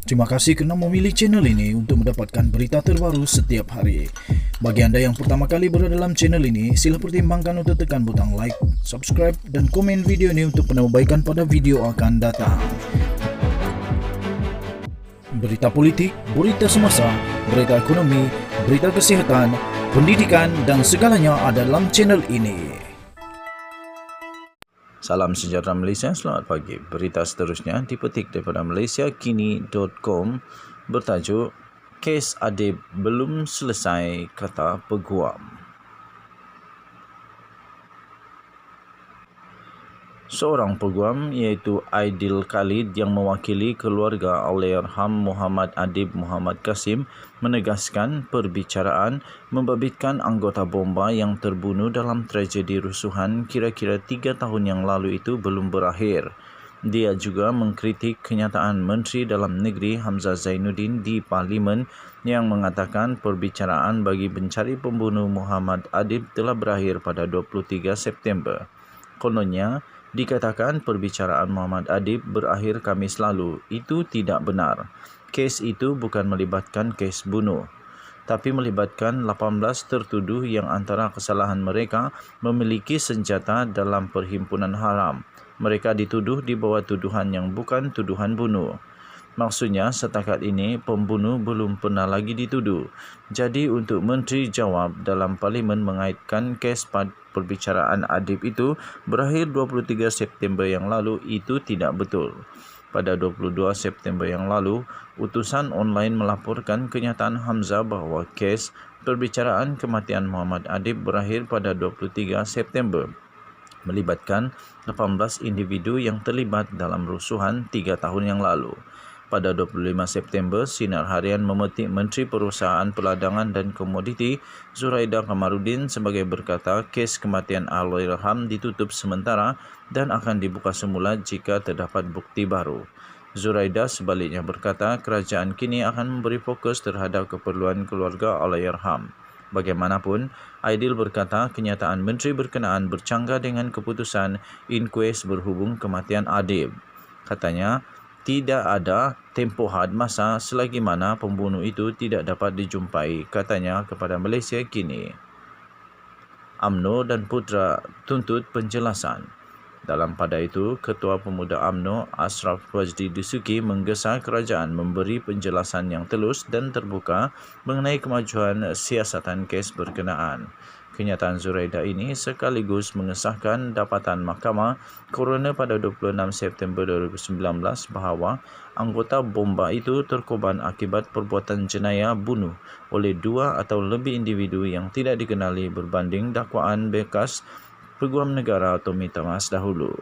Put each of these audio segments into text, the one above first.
Terima kasih kerana memilih channel ini untuk mendapatkan berita terbaru setiap hari. Bagi anda yang pertama kali berada dalam channel ini, sila pertimbangkan untuk tekan butang like, subscribe dan komen video ini untuk penambahbaikan pada video akan datang. Berita politik, berita semasa, berita ekonomi, berita kesihatan, pendidikan dan segalanya ada dalam channel ini. Salam sejahtera Malaysia, selamat pagi. Berita seterusnya dipetik daripada malaysiakini.com bertajuk Kes Adib belum selesai, kata peguam. Seorang peguam iaitu Aidil Khalid yang mewakili keluarga Allahyarham Muhammad Adib Muhammad Kasim menegaskan perbicaraan membabitkan anggota bomba yang terbunuh dalam tragedi rusuhan kira-kira 3 tahun yang lalu itu belum berakhir. Dia juga mengkritik kenyataan Menteri Dalam Negeri Hamzah Zainuddin di Parlimen yang mengatakan perbicaraan bagi mencari pembunuh Muhammad Adib telah berakhir pada 23 September. Kononnya, dikatakan perbicaraan Muhammad Adib berakhir Khamis lalu. Itu tidak benar. Kes itu bukan melibatkan kes bunuh, tapi melibatkan 18 tertuduh yang antara kesalahan mereka memiliki senjata dalam perhimpunan haram. Mereka dituduh di bawah tuduhan yang bukan tuduhan bunuh. Maksudnya, setakat ini pembunuh belum pernah lagi dituduh. Jadi, untuk Menteri jawab dalam Parlimen mengaitkan kes perbicaraan Adib itu berakhir 23 September yang lalu, itu tidak betul. Pada 22 September yang lalu, utusan online melaporkan kenyataan Hamzah bahawa kes perbicaraan kematian Muhammad Adib berakhir pada 23 September. Melibatkan 18 individu yang terlibat dalam rusuhan 3 tahun yang lalu. Pada 25 September, Sinar Harian memetik Menteri Perusahaan Peladangan dan Komoditi Zuraida Kamarudin sebagai berkata kes kematian Allahyarham ditutup sementara dan akan dibuka semula jika terdapat bukti baru. Zuraida sebaliknya berkata kerajaan kini akan memberi fokus terhadap keperluan keluarga Allahyarham. Bagaimanapun, Aidil berkata kenyataan menteri berkenaan bercanggah dengan keputusan inkuest berhubung kematian Adib. Katanya, tidak ada tempoh had masa selagi mana pembunuh itu tidak dapat dijumpai, katanya kepada Malaysia Kini. UMNO dan Putra tuntut penjelasan. Dalam pada itu, Ketua Pemuda UMNO Ashraf Wajdi Dusuki menggesa kerajaan memberi penjelasan yang telus dan terbuka mengenai kemajuan siasatan kes berkenaan. Kenyataan Zuraida ini sekaligus mengesahkan dapatan Mahkamah Coroner pada 26 September 2019 bahawa anggota bomba itu terkorban akibat perbuatan jenayah bunuh oleh 2 atau lebih individu yang tidak dikenali berbanding dakwaan bekas Peguam Negara Tommy Thomas dahulu.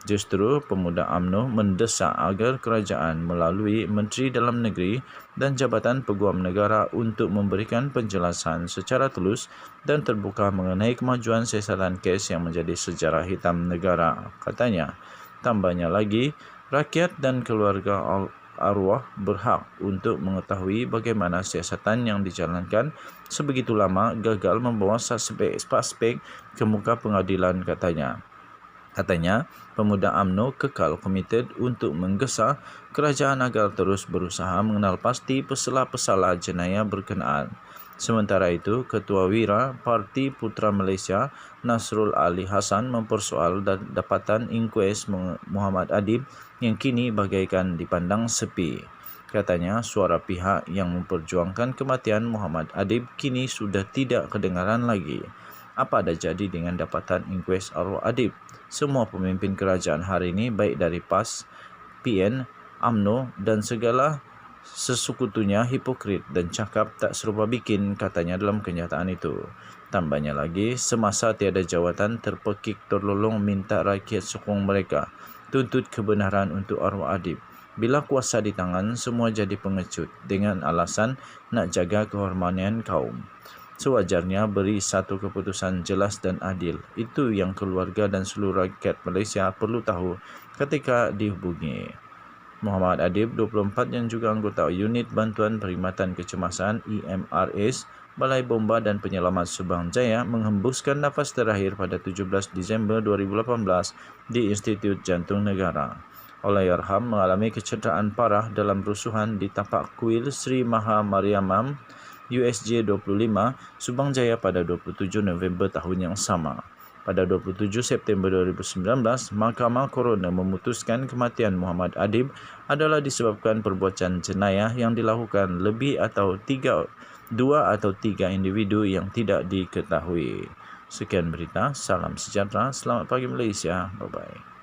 Justru Pemuda UMNO mendesak agar kerajaan melalui Menteri Dalam Negeri dan Jabatan Peguam Negara untuk memberikan penjelasan secara telus dan terbuka mengenai kemajuan siasatan kes yang menjadi sejarah hitam negara, katanya. Tambahnya lagi, rakyat dan keluarga arwah berhak untuk mengetahui bagaimana siasatan yang dijalankan sebegitu lama gagal membawa suspek ke muka pengadilan, katanya. Katanya, Pemuda UMNO kekal komited untuk menggesa kerajaan agar terus berusaha mengenal pasti pesalah-pesalah jenayah berkenaan. Sementara itu, Ketua Wira Parti Putra Malaysia Nasrul Ali Hassan mempersoal dapatan inkuest Muhammad Adib yang kini bagaikan dipandang sepi. Katanya, suara pihak yang memperjuangkan kematian Muhammad Adib kini sudah tidak kedengaran lagi. Apa ada jadi dengan dapatan inkuest arwah Adib? Semua pemimpin kerajaan hari ini baik dari PAS, PN, UMNO dan segala sesekutunya hipokrit dan cakap tak serupa bikin, katanya dalam kenyataan itu. Tambahnya lagi, semasa tiada jawatan terpekik terlolong minta rakyat sokong mereka, tuntut kebenaran untuk arwah Adib. Bila kuasa di tangan, semua jadi pengecut dengan alasan nak jaga kehormatan kaum. Sewajarnya beri satu keputusan jelas dan adil. Itu yang keluarga dan seluruh rakyat Malaysia perlu tahu ketika dihubungi. Muhammad Adib, 24, yang juga anggota Unit Bantuan Perkhidmatan Kecemasan EMRS Balai Bomba dan Penyelamat Subang Jaya menghembuskan nafas terakhir pada 17 Disember 2018 di Institut Jantung Negara. Allahyarham mengalami kecederaan parah dalam rusuhan di tapak kuil Sri Maha Mariamam USJ 25 Subang Jaya pada 27 November tahun yang sama. Pada 27 September 2019, Mahkamah Coroner memutuskan kematian Muhammad Adib adalah disebabkan perbuatan jenayah yang dilakukan dua atau tiga individu yang tidak diketahui. Sekian berita, salam sejahtera, selamat pagi Malaysia, bye-bye.